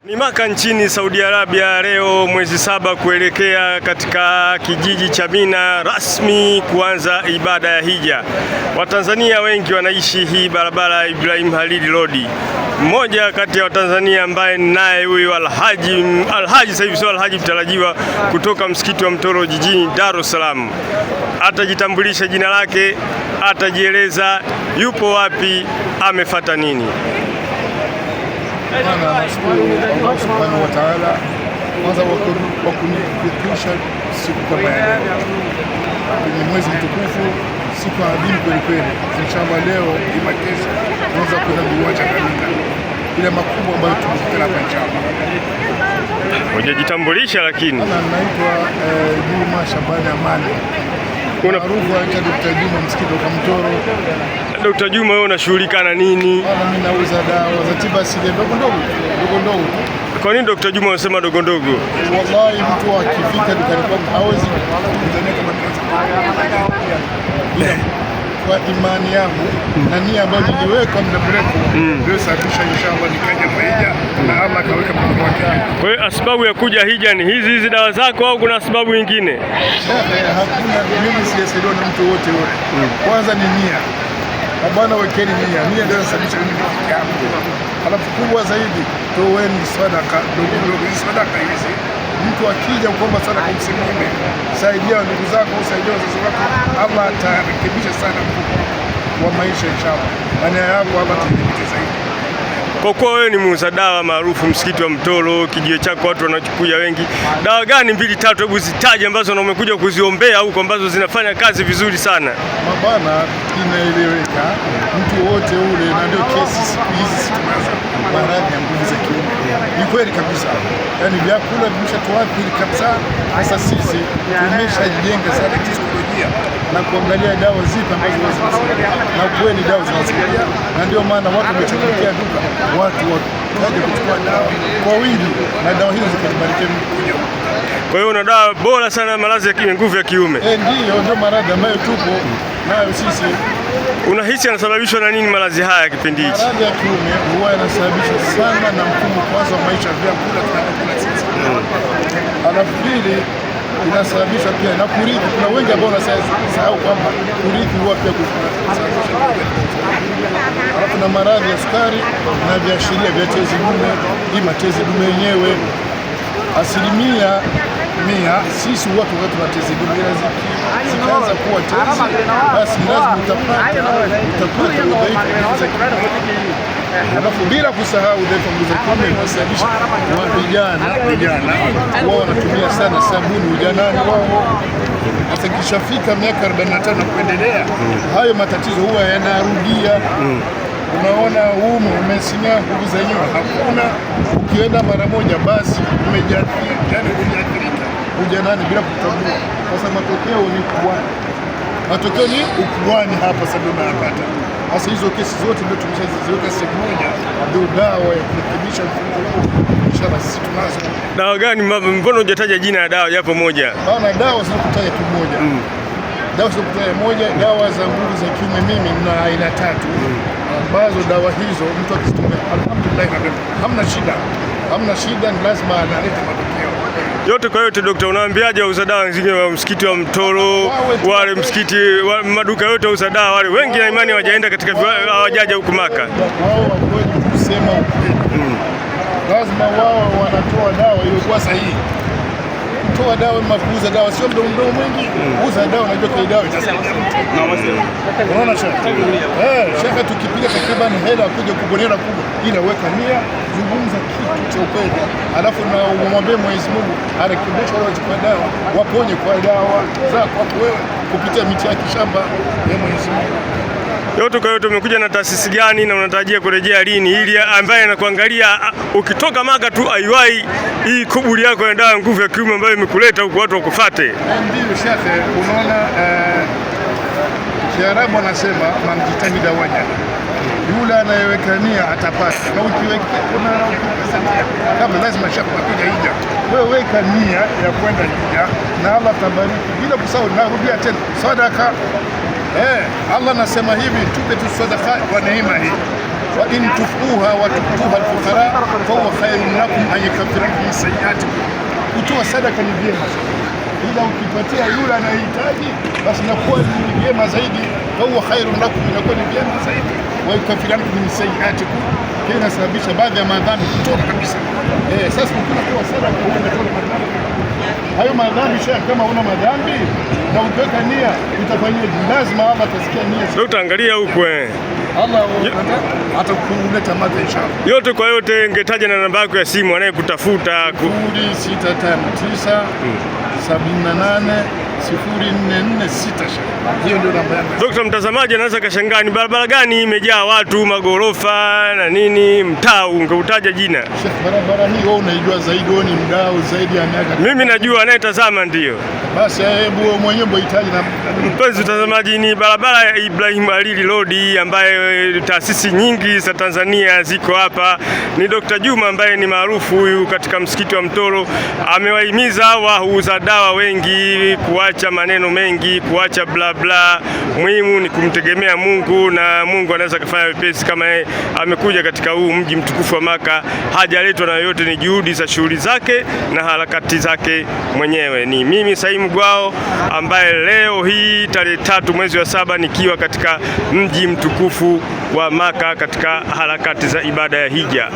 Ni Maka nchini Saudi Arabia leo mwezi 7 kuelekea katika kijiji cha Mina rasmi kuanza ibada ya hija. Watanzania wengi wanaishi hii barabara Ibrahim Khalid Road. Mmoja kati ya Watanzania ambaye naye huyu Alhaji sasa hivi sio Alhaji mtarajiwa kutoka msikiti wa Mtoro jijini Dar es Salaam. Atajitambulisha jina lake, atajieleza yupo wapi, amefuata nini. Nashukuru Allah subhanahu wa ta'ala kwanza kwa kunifikisha siku kama ya leo. Ni mwezi mtukufu, siku adhimu kweli kweli. Inshallah leo imakesha tuanza kwenda viwanja kabisa. Ile makubwa ambayo tumekutana hapa inshallah. Hujajitambulisha lakini. Naitwa Juma Shabani Amani. Maarufu aitwa Dr. Juma msikiti wa Mtoro. Dr. Juma, wewe unashughulika na nini? Mimi nauza dawa za tiba asili ndogo ndogo. Kwa nini Dr. Juma unasema ndogo ndogo? Wallahi mtu akifika dukani kwangu hawezi kudhania kama kwa imani yangu na nia ambayo niliweka muda mrefu ndio sababisha inshallah nikaja kwa hija na Allah akaweka mpango wake. Kwa hiyo sababu ya kuja hija ni hizi dawa zako au kuna sababu nyingine? Hakuna, mimi sijasaidiwa na mtu wote yule. Kwanza ni nia. Bwana wekeni nia ndio inasababisha mimi kufika hapo. Alafu kubwa zaidi toweni sadaka ndogo sadaka hizi. Mtu akija kuomba sadaka msimame, saidia ndugu zako, saidia wazazi wako, Allah atarekebisha sana mfuko wa maisha inshallah. Nia yako Allah atarekebisha zaidi. Kwa kuwa wewe ni muuza dawa maarufu msikiti wa Mtoro, kijiwe chako watu wanakuja wengi, dawa gani 2-3 hebu zitaje ambazo umekuja kuziombea huko ambazo zinafanya kazi vizuri sana? Mabana inaeleweka, mtu wote ule, na ndio kesi siku hizi tunaanza maradhi ya nguvu za kiume. Ni kweli kabisa, yaani vyakula vimeshatuathiri kabisa. Sasa sisi tumeshajenga sana teknolojia na kuangalia dawa zipi ambazo zinasaidia, na kweli dawa zinasaidia, na ndio maana watu wamechangamkia duka, watu wakaja kuchukua dawa kwa wingi na dawa hizo zikabarikia mkuja. Kwa hiyo una dawa bora sana ya maradhi ya nguvu ya kiume. Ndio maradhi ambayo tupo nayo sisi. Unahisi yanasababishwa na nini maradhi haya kipindi hichi? Maradhi ya kiume huwa yanasababishwa sana na mfumo kwanza wa maisha, vyakula tunakula sisi. Alafu pili inasababishwa pia na kurithi. Kuna wengi ambao wanasahau kwamba kurithi huwa pia kusababisha. Alafu na maradhi ya sukari na viashiria vya tezi dume, ima tezi dume yenyewe 100% sisi watu tuna tezi dume, zikaanza kuwa tezi basi lazima utapata udhaifu. Alafu bila kusahau udhaifu wa kiume unasababisha vijana wao wanatumia sana sabuni ujanani wao. Sasa kishafika miaka 45 kuendelea, hayo matatizo huwa yanarudia. Unaona umesimama nguvu zenyewe hakuna, ukienda mara moja basi umejathirika ujanani bila kutambua. Sasa matokeo ni ukubwani hapa sasa tunapata. Sasa hizo kesi zote ndio tumeshaziweka sehemu moja, ndio dawa ya kurekebisha mfumo. Inshallah sisi tunazo. Dawa gani? Mbona hujataja jina ya dawa japo moja? Bana, dawa sio kutaja tu moja. Dawa sio kutaja moja, dawa za nguvu za kiume mimi mna aina 3. Ambazo dawa hizo mtu akizitumia alhamdulillah hamna shida, ni lazima analeta matokeo. Yote kwa yote, daktari, unawaambiaje wauza dawa wengine wa msikiti wa Mtoro, wale msikiti maduka yote wauza dawa wale wengi na imani hawajaenda katika hawajaja huku Maka? Wao wakweli kusema lazima wao wanatoa dawa iliyokuwa sahihi. Toa dawa kuuza dawa sio mdomo mwingi. Uza dawa, unajua kwa dawa itasaidia mtu. Unaona shaka tukipiga takriban hela kuja kubonera kubwa, ila weka nia, zungumza kitu cha ukweli, alafu na umwambie Mwenyezi Mungu arekebishe wale wachukua dawa, waponye kwa dawa zako wewe kupitia miti ya kishamba ya Mwenyezi Mungu. Yote kwa yote, umekuja na taasisi gani na unatarajia kurejea lini, ili ambaye anakuangalia ukitoka Maka tu aiwai hii kuburi yako ya dawa ya nguvu ya kiume ambayo imekuleta huko watu wakufuate? Ndio shekhe, unaona Kiarabu anasema man jitahida wajada, yule anayeweka nia atapata. Na ukiweka kuna kama lazima shekhe kuja hija, wewe weka nia ya kwenda hija na Allah tabariki. Bila kusahau, narudia tena, sadaka Allah anasema hivi, tupe tu sadaka kwa neema hii. wa in tufuha wa tukuha alfuqara fa huwa khairun lakum an yukaffira bihi sayyi'atikum. Kutoa sadaka ni vyema, ila ukipatia yule anayehitaji basi inakuwa ni vyema zaidi. Fa huwa khairun lakum, inakuwa ni vyema zaidi. Wa yukaffira bihi sayyi'atikum, hii inasababisha baadhi ya madhambi kutoka kabisa. Sasa ukiwa sadaka unatoa madhambi hayo, madhambi kama una madhambi na ukiweka nia utafanyaje? Lazima Allah atasikia nia. Ndio utaangalia huko Allah atakuleta madha inshallah. Yote kwa yote, ngetaja na namba yako ya simu anayekutafuta 0659 78 0446. Hiyo ndio namba yangu. Dr. Mtazamaji anaweza kashangaa ni barabara gani imejaa watu, magorofa na nini, mtaa ungeutaja jina? Sheikh, barabara hii wewe unaijua zaidi, wewe ni mdau zaidi ya miaka. Mimi najua, anayetazama ndio. Basi hebu mwenyewe mhitaji na mpenzi mtazamaji, ni barabara ya Ibrahim Alili Road ambaye taasisi nyingi za Tanzania ziko hapa. Ni Dr. Juma ambaye ni maarufu huyu katika msikiti wa Mtoro, amewahimiza wauza dawa wengi kuacha maneno mengi, kuacha bla bla. Muhimu ni kumtegemea Mungu, na Mungu anaweza kufanya wepesi. Kama yeye amekuja katika huu mji mtukufu wa Maka, hajaletwa na yoyote, ni juhudi za shughuli zake na harakati zake mwenyewe. Ni mimi Saimu Gwao ambaye leo hii tarehe 3 mwezi wa 7 nikiwa katika mji mtukufu wa Maka katika harakati za ibada ya hija.